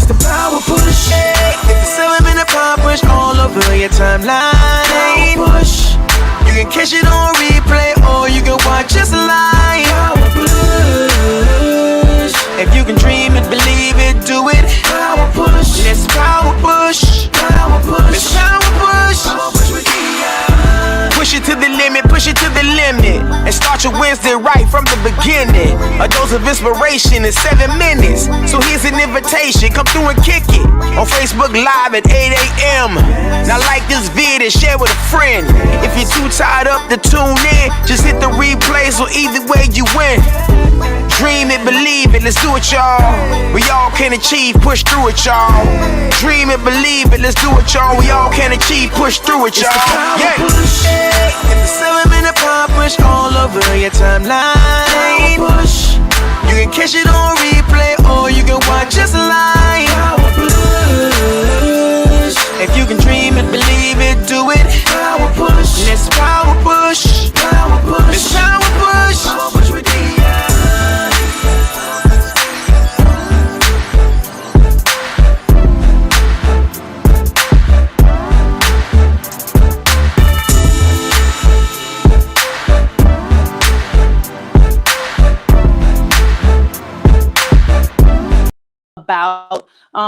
It's the power push. It's the 7-minute power push all over your timeline. Power push. You can catch it on replay or you can watch us live. Power push. If you can dream it, believe it, do it. Power push. Let's power push. Power push. Let's power push. Power push with push it to the limit, push it to the limit. And start your Wednesday right from the beginning. A dose of inspiration in 7 minutes. So here's an invitation, come through and kick it. On Facebook Live at 8 a.m. Now like this vid and share with a friend. If you're too tired up to tune in, just hit the replay so either way you win. Dream it, believe it, let's do it, y'all. We all can achieve, push through it, y'all. Dream it, believe it, let's do it, y'all. We all can achieve, push through it, y'all. Yeah. It's the 7-minute power push all over your timeline. Push. You can catch it on replay or you can watch us live. Power push. If you can dream it, believe it, do it. Power push. Let's power push. Power push. Let's power push. Power push with about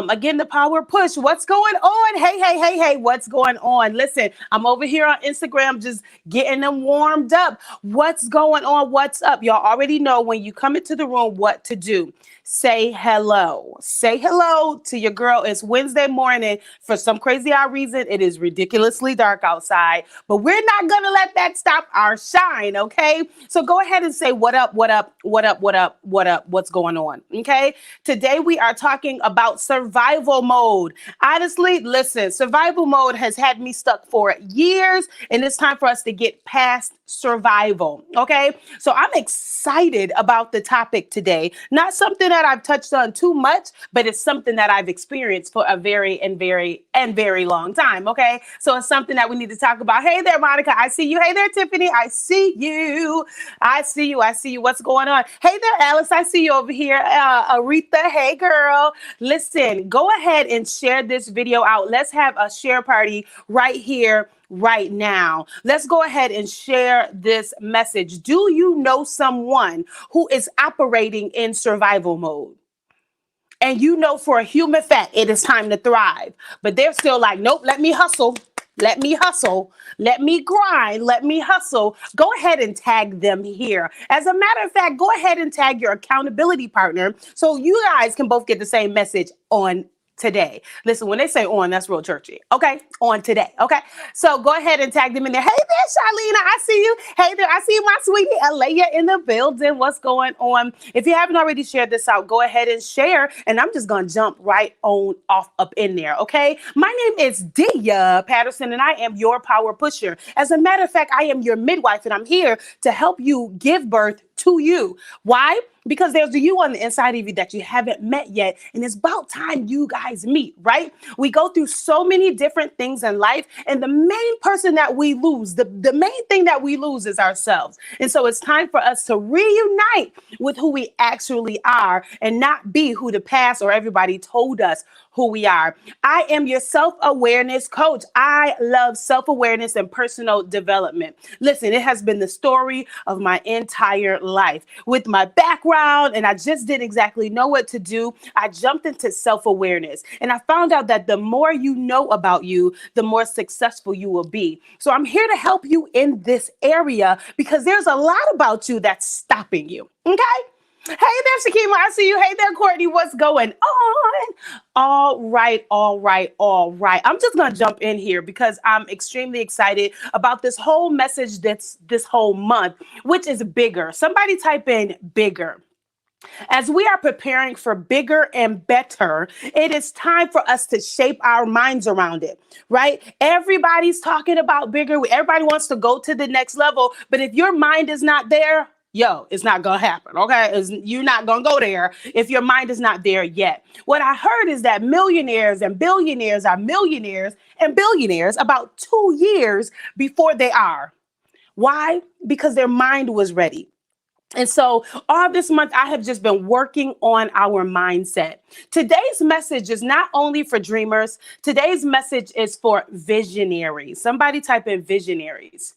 again the power push. What's going on? Hey, what's going on? Listen, I'm over here on Instagram just getting them warmed up. What's going on? What's up? Y'all already know when you come into the room what to do. Say hello. Say hello to your girl. It's Wednesday morning. For some crazy odd reason, it is ridiculously dark outside, but we're not gonna let that stop our shine, okay? So go ahead and say what up, what up, what up, what up, what up, what's going on, okay? Today we are talking about survival mode. Honestly, listen, survival mode has had me stuck for years, and it's time for us to get past survival, okay? So I'm excited about the topic today. Not something that I've touched on too much, but it's something that I've experienced for a very long time, okay? So it's something that we need to talk about. Hey there, Monica, I see you. Hey there, Tiffany, I see you. I see you. What's going on? Hey there, Alice, I see you over here. Aretha, hey girl. Listen, go ahead and share this video out. Let's have a share party right here, right now. Let's go ahead and share this message. Do you know someone who is operating in survival mode? And you know for a human fact, it is time to thrive. But they're still like, nope, let me hustle. Let me hustle. Let me grind. Let me hustle. Go ahead and tag them here. As a matter of fact, go ahead and tag your accountability partner so you guys can both get the same message on today. Listen, when they say on, that's real churchy. Okay, on today. Okay, so go ahead and tag them in there. Hey there, Charlene, I see you. Hey there, I see you, my sweetie Alea in the building. What's going on? If you haven't already shared this out, go ahead and share. And I'm just gonna jump right on off up in there. Okay, my name is Dia Patterson, and I am your power pusher. As a matter of fact, I am your midwife, and I'm here to help you give birth to you. Why? Because there's a you on the inside of you that you haven't met yet. And it's about time you guys meet, right? We go through so many different things in life. And the main person that we lose, the main thing that we lose is ourselves. And so it's time for us to reunite with who we actually are and not be who the past or everybody told us who we are. I am your self-awareness coach. I love self-awareness and personal development. Listen, it has been the story of my entire life. With my background, and I just didn't exactly know what to do, I jumped into self-awareness. And I found out that the more you know about you, the more successful you will be. So I'm here to help you in this area because there's a lot about you that's stopping you, okay? Hey there, Shakima, I see you. Hey there, Courtney, what's going on? All right. I'm just going to jump in here because I'm extremely excited about this whole message that's this whole month, which is bigger. Somebody type in bigger. As we are preparing for bigger and better, it is time for us to shape our minds around it, right? Everybody's talking about bigger. Everybody wants to go to the next level. But if your mind is not there, it's not going to happen, okay? You're not going to go there if your mind is not there yet. What I heard is that millionaires and billionaires are millionaires and billionaires about 2 years before they are. Why? Because their mind was ready. And so all this month, I have just been working on our mindset. Today's message is not only for dreamers, today's message is for visionaries. Somebody type in visionaries.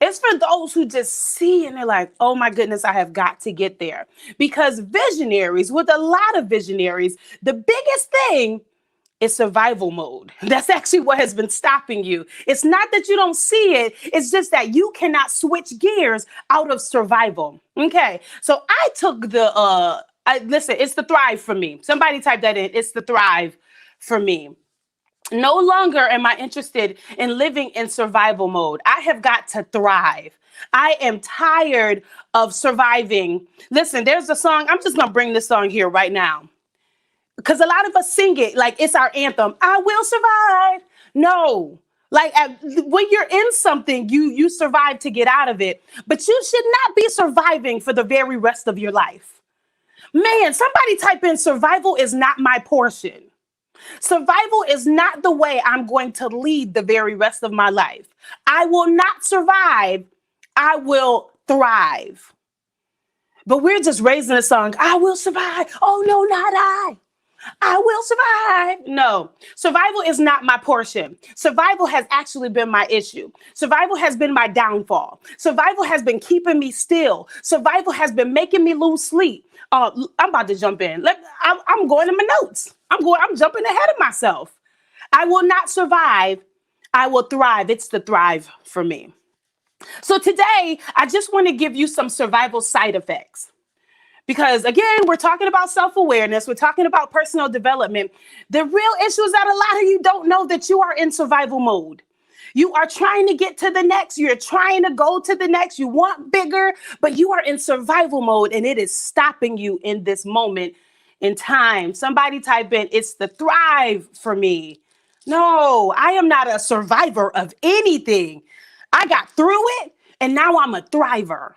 It's for those who just see and they're like, oh my goodness, I have got to get there. Because visionaries, with a lot of visionaries, the biggest thing is survival mode. That's actually what has been stopping you. It's not that you don't see it. It's just that you cannot switch gears out of survival. Okay. So I took listen, it's the thrive for me. Somebody type that in. It's the thrive for me. No longer am I interested in living in survival mode. I have got to thrive. I am tired of surviving. Listen, there's a song. I'm just going to bring this song here right now, because a lot of us sing it like it's our anthem. I will survive. No, like when you're in something, you survive to get out of it, but you should not be surviving for the very rest of your life. Man, somebody type in survival is not my portion. Survival is not the way I'm going to lead the very rest of my life. I will not survive. I will thrive. But we're just raising a song. I will survive. Oh no, not I. I will survive. No, survival is not my portion. Survival has actually been my issue. Survival has been my downfall. Survival has been keeping me still. Survival has been making me lose sleep. I'm about to jump in. I'm going to my notes. I'm jumping ahead of myself. I will not survive. I will thrive. It's the thrive for me. So today, I just want to give you some survival side effects. Because again, we're talking about self-awareness. We're talking about personal development. The real issue is that a lot of you don't know that you are in survival mode. You are trying to get to the next. You're trying to go to the next. You want bigger, but you are in survival mode and it is stopping you in this moment in time. Somebody type in, it's the thrive for me. No, I am not a survivor of anything. I got through it and now I'm a thriver.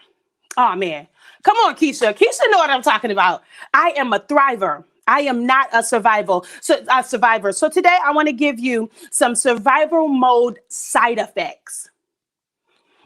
Oh man. Come on, Keisha. Keisha know what I'm talking about. I am a thriver. I am not a survival. A survivor. So today I want to give you some survival mode side effects.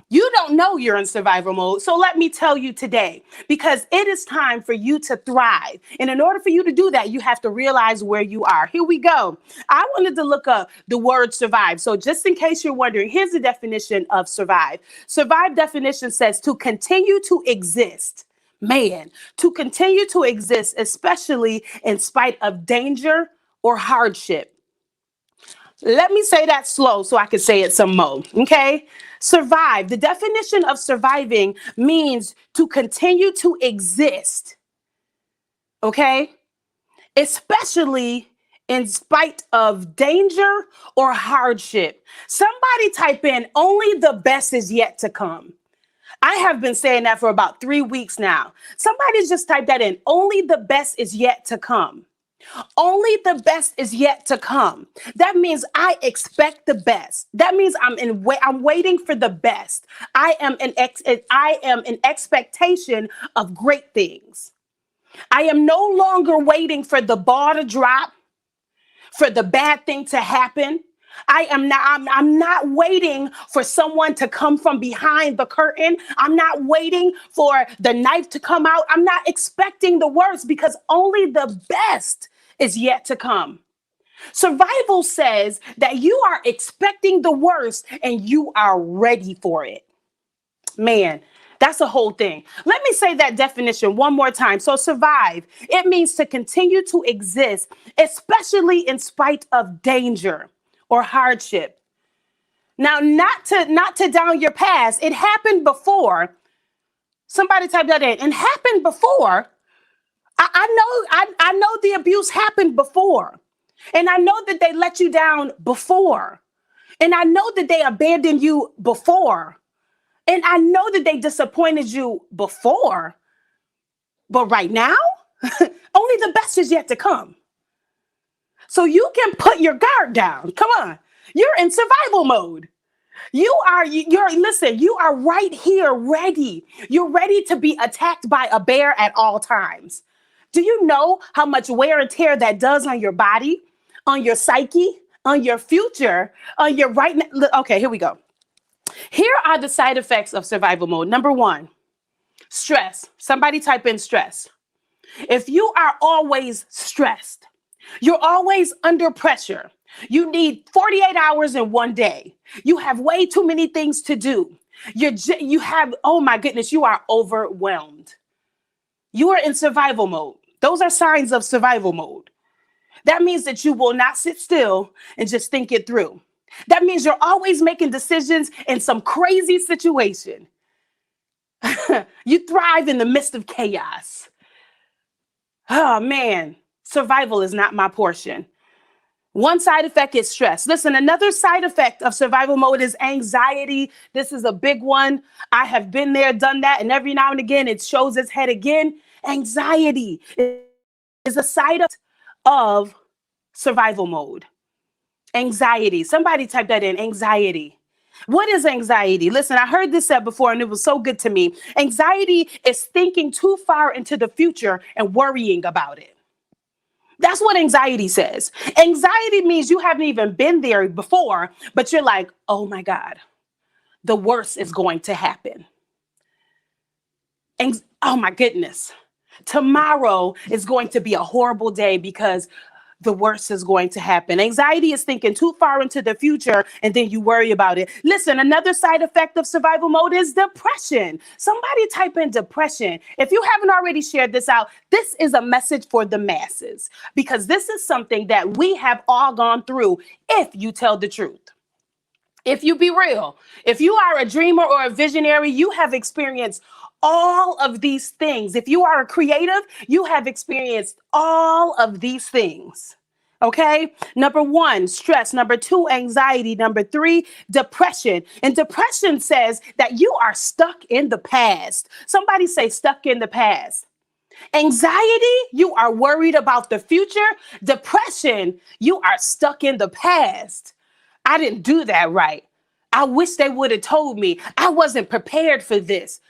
You don't know you're in survival mode. So let me tell you today, because it is time for you to thrive. And in order for you to do that, you have to realize where you are. Here we go. I wanted to look up the word survive. So just in case you're wondering, here's the definition of survive. Survive definition says to continue to exist. Man, to continue to exist, especially in spite of danger or hardship. Let me say that slow so I can say it some more, okay? Survive. The definition of surviving means to continue to exist, okay? Especially in spite of danger or hardship. Somebody type in, only the best is yet to come. I have been saying that for about 3 weeks now. Somebody just type that in, only the best is yet to come. Only the best is yet to come. That means I expect the best. That means I'm waiting for the best. I am in expectation of great things. I am no longer waiting for the ball to drop, for the bad thing to happen. I'm not waiting for someone to come from behind the curtain. I'm not waiting for the knife to come out. I'm not expecting the worst because only the best is yet to come. Survival says that you are expecting the worst and you are ready for it. Man, that's a whole thing. Let me say that definition one more time. So survive, it means to continue to exist, especially in spite of danger or hardship. Now, not to down your past. It happened before. Somebody type that in. It happened before. I know the abuse happened before. And I know that they let you down before. And I know that they abandoned you before. And I know that they disappointed you before. But right now, only the best is yet to come. So you can put your guard down. Come on. You're in survival mode. You are right here ready. You're ready to be attacked by a bear at all times. Do you know how much wear and tear that does on your body, on your psyche, on your future, on your right now? Okay, here we go. Here are the side effects of survival mode. Number one, Stress. Somebody type in stress. If you are always stressed, you're always under pressure. You need 48 hours in one day. You have way too many things to do. You have, oh my goodness, you are overwhelmed. You are in survival mode. Those are signs of survival mode. That means that you will not sit still and just think it through. That means you're always making decisions in some crazy situation. You thrive in the midst of chaos. Oh man, survival is not my portion. One side effect is stress. Listen, another side effect of survival mode is anxiety. This is a big one. I have been there, done that, and every now and again it shows its head again. Anxiety is a side effect of survival mode. Anxiety. Somebody type that in, anxiety. What is anxiety? Listen, I heard this said before and it was so good to me. Anxiety is thinking too far into the future and worrying about it. That's what anxiety says. Anxiety means you haven't even been there before, but you're like, oh my God, the worst is going to happen. And oh my goodness, tomorrow is going to be a horrible day because the worst is going to happen. Anxiety is thinking too far into the future and then you worry about it. Listen, another side effect of survival mode is depression. Somebody type in depression. If you haven't already shared this out, this is a message for the masses because this is something that we have all gone through if you tell the truth. If you be real, if you are a dreamer or a visionary, you have experienced all of these things. If you are a creative, you have experienced all of these things. Okay. Number one, stress. Number two, anxiety. Number three, depression. And depression says that you are stuck in the past. Somebody say stuck in the past. Anxiety, you are worried about the future. Depression, you are stuck in the past. I didn't do that right. I wish they would have told me. I wasn't prepared for this.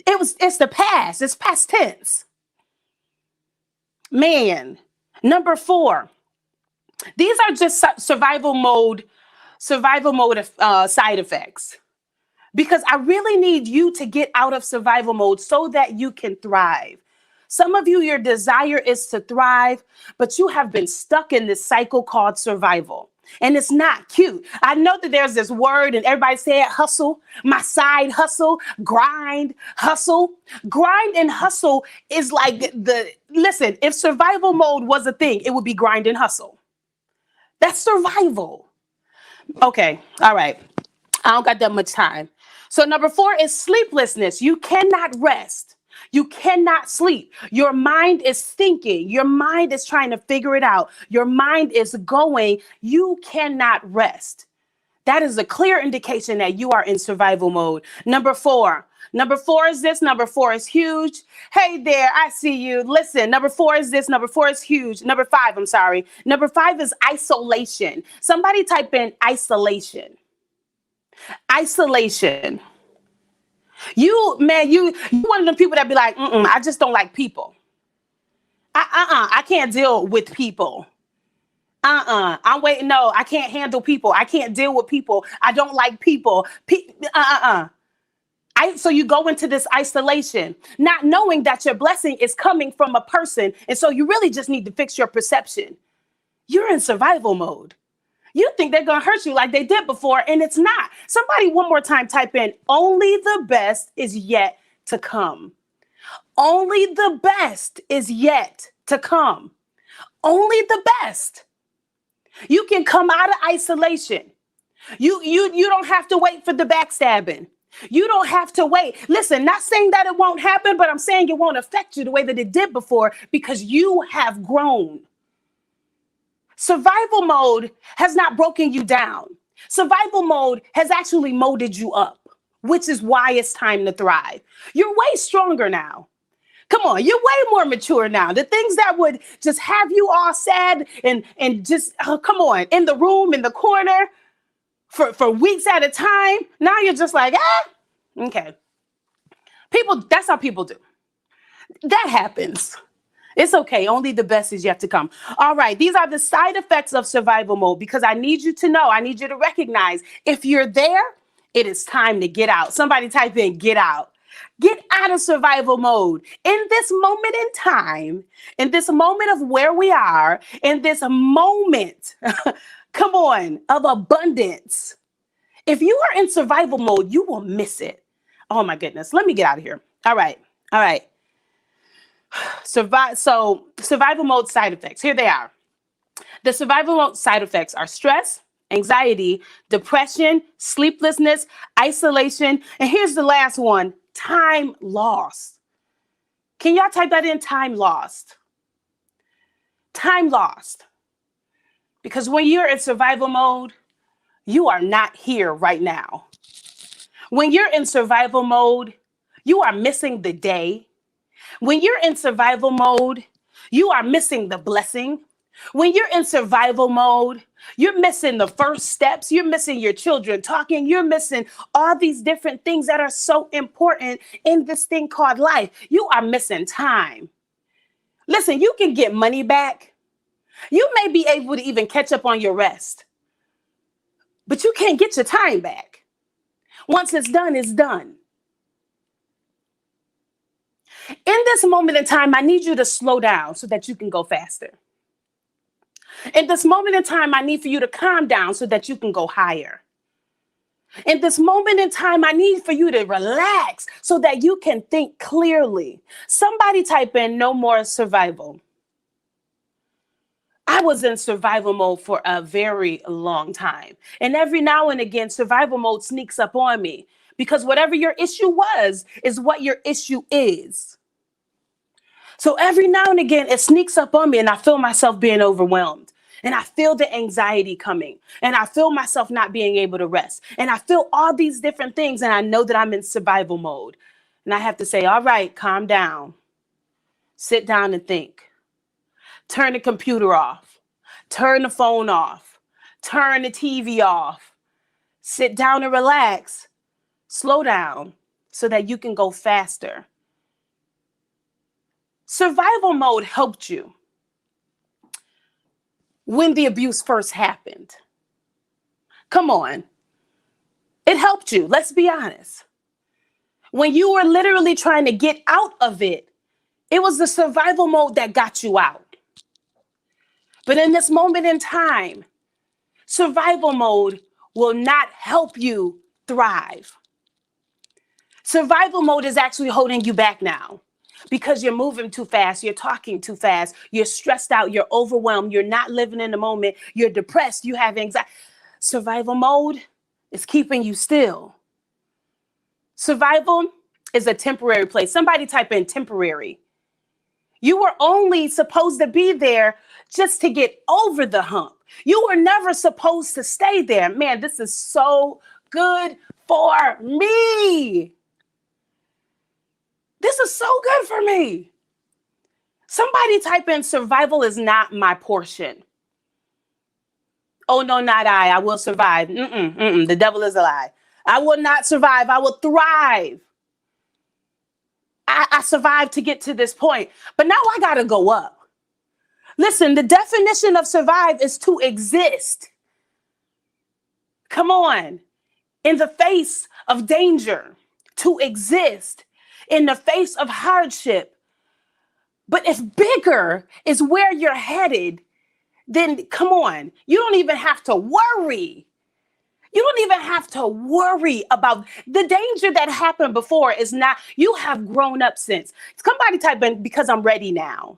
It's the past. It's past tense. Man. Number four. These are just survival mode side effects. Because I really need you to get out of survival mode so that you can thrive. Some of you, your desire is to thrive, but you have been stuck in this cycle called survival. And it's not cute. I know that there's this word and everybody say it, hustle, my side hustle, grind, hustle. Grind and hustle is like listen, if survival mode was a thing, it would be grind and hustle. That's survival. Okay, all right. I don't got that much time. So number four is sleeplessness. You cannot rest. You cannot sleep. Your mind is thinking. Your mind is trying to figure it out. Your mind is going. You cannot rest. That is a clear indication that you are in survival mode. Number four. Number four is this. Number four is huge. Hey there, I see you. Listen, number four is this. Number four is huge. Number five, I'm sorry. Number five is isolation. Somebody type in isolation. Isolation. You one of the people that be like, I just don't like people. I can't deal with people. I'm waiting. No, I can't handle people. I can't deal with people. I don't like people. So you go into this isolation, not knowing that your blessing is coming from a person. And so you really just need to fix your perception. You're in survival mode. You think they're going to hurt you like they did before, and it's not. Somebody one more time type in, only the best is yet to come. Only the best is yet to come. Only the best. You can come out of isolation. You don't have to wait for the backstabbing. You don't have to wait. Listen, not saying that it won't happen, but I'm saying it won't affect you the way that it did before because you have grown. Survival mode has not broken you down. Survival mode has actually molded you up, which is why it's time to thrive. You're way stronger now. Come on, you're way more mature now. The things that would just have you all sad and just, come on, in the room, in the corner for weeks at a time. Now you're just like, okay. That's how people do. That happens. It's okay. Only the best is yet to come. All right. These are the side effects of survival mode because I need you to know, I need you to recognize if you're there, it is time to get out. Somebody type in get out. Get out of survival mode. In this moment in time, in this moment of where we are, in this moment, come on, of abundance. If you are in survival mode, you will miss it. Oh my goodness. Let me get out of here. All right. All right. Survival mode side effects. Here they are. The survival mode side effects are stress, anxiety, depression, sleeplessness, isolation. And here's the last one, time lost. Can y'all type that in? Time lost. Time lost. Because when you're in survival mode, you are not here right now. When you're in survival mode, you are missing the day. When you're in survival mode, you are missing the blessing. When you're in survival mode, you're missing the first steps. You're missing your children talking. You're missing all these different things that are so important in this thing called life. You are missing time. Listen, you can get money back. You may be able to even catch up on your rest, but you can't get your time back. Once it's done, it's done. In this moment in time, I need you to slow down so that you can go faster. In this moment in time, I need for you to calm down so that you can go higher. In this moment in time, I need for you to relax so that you can think clearly. Somebody type in no more survival. I was in survival mode for a very long time. And every now and again, survival mode sneaks up on me because whatever your issue was is what your issue is. So every now and again, it sneaks up on me and I feel myself being overwhelmed. And I feel the anxiety coming. And I feel myself not being able to rest. And I feel all these different things. And I know that I'm in survival mode. And I have to say, all right, calm down. Sit down and think. Turn the computer off. Turn the phone off. Turn the TV off. Sit down and relax. Slow down so that you can go faster. Survival mode helped you when the abuse first happened. Come on. It helped you. Let's be honest. When you were literally trying to get out of it, it was the survival mode that got you out. But in this moment in time, survival mode will not help you thrive. Survival mode is actually holding you back now. Because you're moving too fast, you're talking too fast, you're stressed out, you're overwhelmed, you're not living in the moment, you're depressed, you have anxiety. Survival mode is keeping you still. Survival is a temporary place. Somebody type in temporary. You were only supposed to be there just to get over the hump. You were never supposed to stay there. Man, this is so good for me. This is so good for me. Somebody type in survival is not my portion. Oh, no, not I. I will survive. The devil is a lie. I will not survive. I will thrive. I survived to get to this point, but now I got to go up. Listen, the definition of survive is to exist. Come on. In the face of danger, to exist. In the face of hardship. But if bigger is where you're headed, then come on, you don't even have to worry. You don't even have to worry about the danger that happened before is not, you have grown up since. Somebody type in because I'm ready now.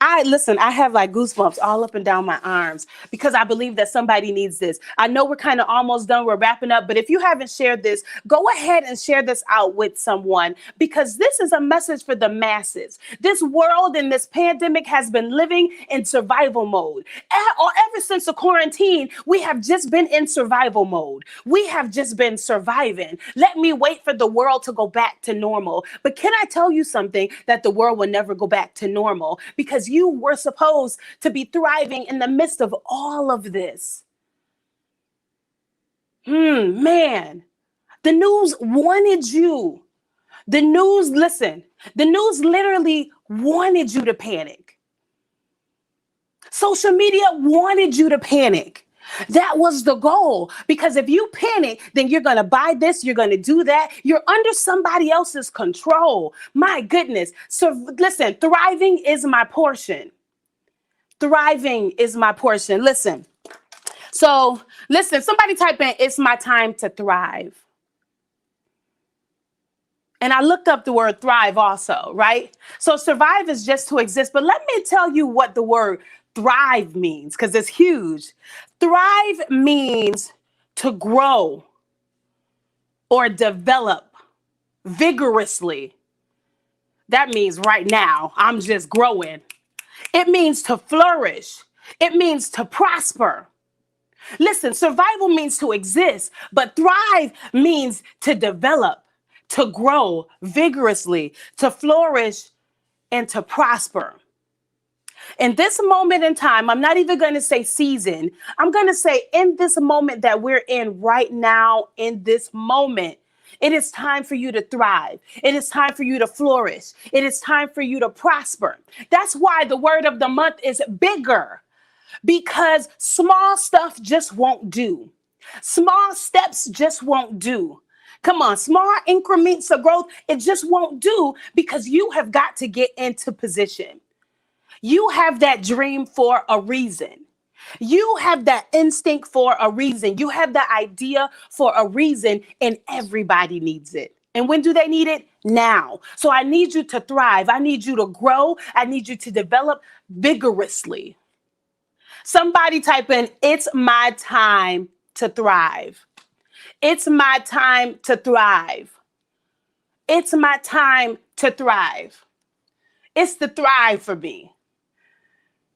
I have like goosebumps all up and down my arms because I believe that somebody needs this. I know we're kind of almost done. We're wrapping up. But if you haven't shared this, go ahead and share this out with someone because this is a message for the masses. This world and this pandemic has been living in survival mode. Ever since the quarantine, we have just been in survival mode. We have just been surviving. Let me wait for the world to go back to normal. But can I tell you something that the world will never go back to normal because you were supposed to be thriving in the midst of all of this. Man, the news wanted you. The news literally wanted you to panic. Social media wanted you to panic. That was the goal. Because if you panic, then you're going to buy this, you're going to do that. You're under somebody else's control. My goodness. So listen, thriving is my portion. Thriving is my portion. Listen. So listen, somebody type in, it's my time to thrive. And I looked up the word thrive also, right? So survive is just to exist. But let me tell you what the word thrive means, because it's huge. Thrive means to grow or develop vigorously. That means right now, I'm just growing. It means to flourish. It means to prosper. Listen, survival means to exist, but thrive means to develop, to grow vigorously, to flourish, and to prosper. In this moment in time, I'm not even going to say season. I'm going to say in this moment that we're in right now, in this moment, it is time for you to thrive. It is time for you to flourish. It is time for you to prosper. That's why the word of the month is bigger. Because small stuff just won't do. Small steps just won't do. Come on, small increments of growth, it just won't do, because you have got to get into position. You have that dream for a reason. You have that instinct for a reason. You have the idea for a reason, and everybody needs it. And when do they need it? Now. So I need you to thrive. I need you to grow. I need you to develop vigorously. Somebody type in, it's my time to thrive. It's my time to thrive. It's my time to thrive. It's the thrive for me.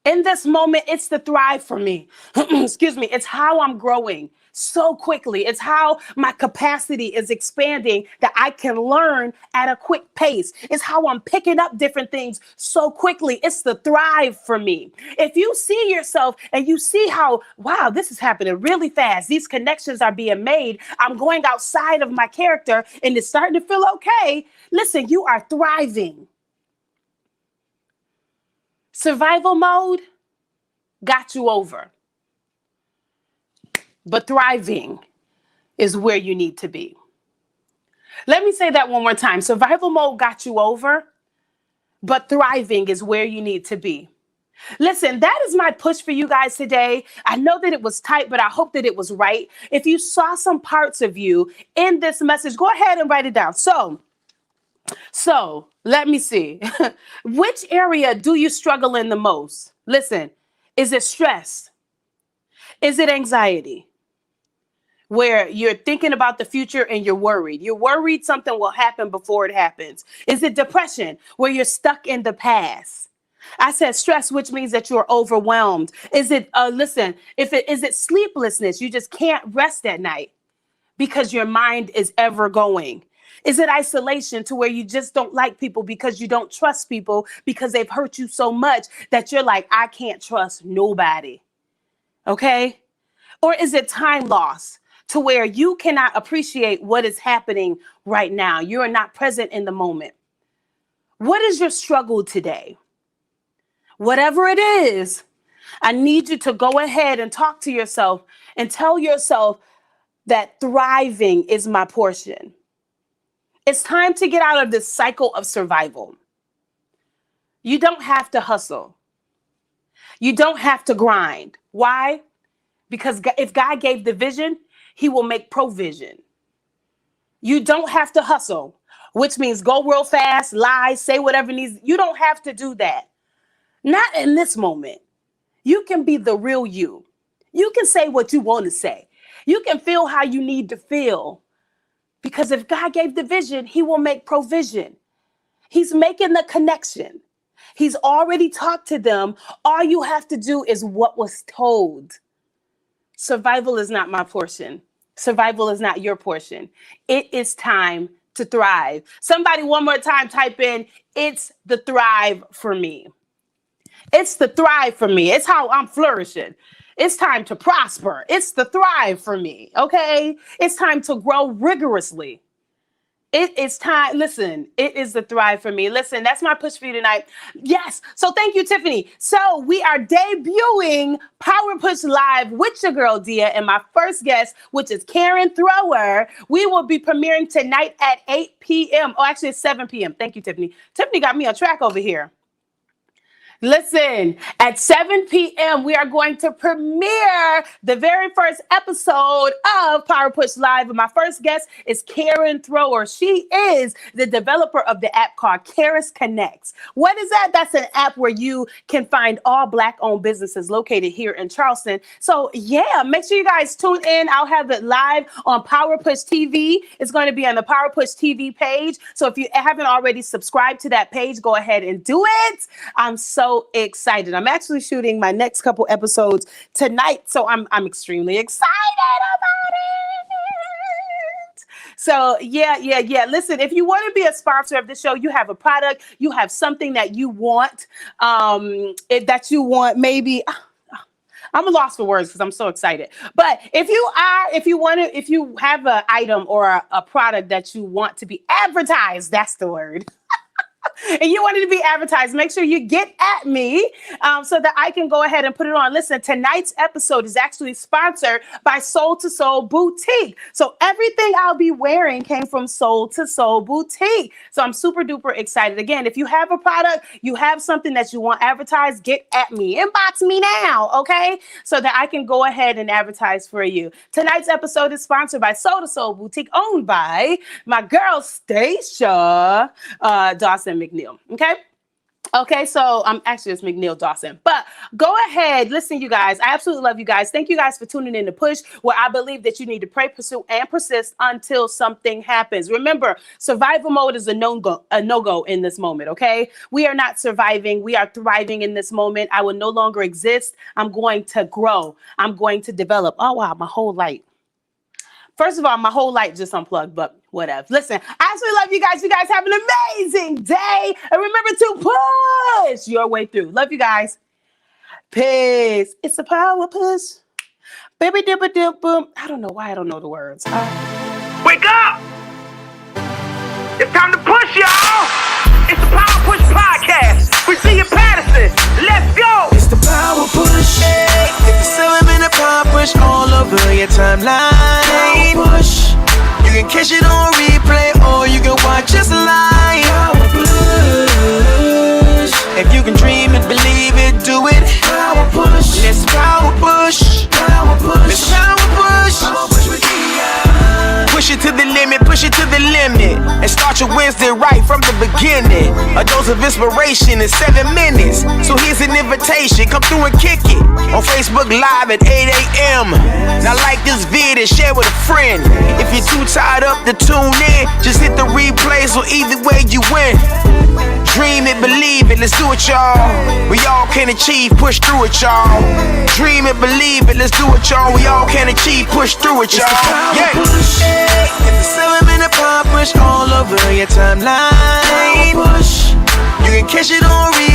In this moment, it's the thrive for me. Excuse me. It's how I'm growing so quickly. It's how my capacity is expanding that I can learn at a quick pace. It's how I'm picking up different things so quickly. It's the thrive for me. If you see yourself and you see how, wow, this is happening really fast. These connections are being made. I'm going outside of my character and it's starting to feel okay. Listen, you are thriving. Survival mode got you over. But thriving is where you need to be. Let me say that one more time. Survival mode got you over, but thriving is where you need to be. Listen, that is my push for you guys today. I know that it was tight, but I hope that it was right. If you saw some parts of you in this message, go ahead and write it down. So let me see. Which area do you struggle in the most? Listen, is it stress? Is it anxiety? Where you're thinking about the future and you're worried. You're worried something will happen before it happens. Is it depression, where you're stuck in the past? I said stress, which means that you're overwhelmed. Is it, is it sleeplessness? You just can't rest at night because your mind is ever going. Is it isolation, to where you just don't like people because you don't trust people because they've hurt you so much that you're like, I can't trust nobody. Okay? Or is it time loss, to where you cannot appreciate what is happening right now? You are not present in the moment. What is your struggle today? Whatever it is, I need you to go ahead and talk to yourself and tell yourself that thriving is my portion. It's time to get out of this cycle of survival. You don't have to hustle. You don't have to grind. Why? Because if God gave the vision, he will make provision. You don't have to hustle, which means go real fast, lie, say whatever needs. You don't have to do that. Not in this moment. You can be the real you. You can say what you want to say. You can feel how you need to feel. Because if God gave the vision, he will make provision. He's making the connection. He's already talked to them. All you have to do is what was told. Survival is not my portion. Survival is not your portion. It is time to thrive. Somebody one more time type in, it's the thrive for me. It's the thrive for me. It's how I'm flourishing. It's time to prosper. It's the thrive for me. Okay? It's time to grow rigorously. it is time. Listen, it is the thrive for me. Listen, that's my push for you tonight. Yes. So thank you, Tiffany. So we are debuting Power Push Live with your girl, Dia, and my first guest, which is Karen Thrower. We will be premiering tonight at 8 p.m. Oh, actually, it's 7 p.m. Thank you, Tiffany. Tiffany got me on track over here. Listen, at 7 p.m., we are going to premiere the very first episode of Power Push Live. And my first guest is Karen Thrower. She is the developer of the app called Karis Connects. What is that? That's an app where you can find all Black-owned businesses located here in Charleston. So, yeah, make sure you guys tune in. I'll have it live on Power Push TV. It's going to be on the Power Push TV page. So if you haven't already subscribed to that page, go ahead and do it. I'm so excited. I'm actually shooting my next couple episodes tonight, so I'm extremely excited about it. So yeah. Listen, if you want to be a sponsor of the show, you have a product, you have something that you want, maybe. I'm a loss for words because I'm so excited. But if you have an item or a product that you want to be advertised, that's the word. And you want it to be advertised, make sure you get at me so that I can go ahead and put it on. Listen, tonight's episode is actually sponsored by Soul to Soul Boutique. So everything I'll be wearing came from Soul to Soul Boutique. So I'm super duper excited. Again, if you have a product, you have something that you want advertised, get at me. Inbox me now, okay? So that I can go ahead and advertise for you. Tonight's episode is sponsored by Soul to Soul Boutique, owned by my girl, Stacia Dawson McNeil. Okay, so actually it's McNeil Dawson, but go ahead. Listen, you guys, I absolutely love you guys. Thank you guys for tuning in to Push, where I believe that you need to pray, pursue, and persist until something happens. Remember, survival mode is a no-go in this moment, okay? We are not surviving. We are thriving in this moment. I will no longer exist. I'm going to grow. I'm going to develop. Oh, wow, my whole light. First of all, my whole light just unplugged, but whatever. Listen, I absolutely love you guys. You guys have an amazing day. And remember to push your way through. Love you guys. Peace. It's a power push. Baby dipper dip boom. I don't know why I don't know the words. Wake up! It's time to push, y'all! It's the Power Push Podcast with Tia Patterson. Let's go! It's the Power Push. Hey, it's the 7-minute Power Push all over your timeline. Power Push. You can catch it on replay or you can watch us live. Power Push. If you can dream it, believe it, do it. Power Push. Let's Power Push. Power Push. Let's Power Push. Power Push with Dia. Push it to the limit, push it to the limit. And start your Wednesday right from the beginning. A dose of inspiration in 7 minutes. So here's an invitation, come through and kick it. On Facebook Live at 8 a.m. Now like this vid and share with a friend. If you're too tired up to tune in, just hit the replay so either way you win. Dream it, believe it, let's do it, y'all. We all can achieve, push through it, y'all. Dream it, believe it, let's do it, y'all. We all can achieve, push through it, y'all. Yeah. It's the 7-minute Power Push all over your timeline. You can catch it on replay.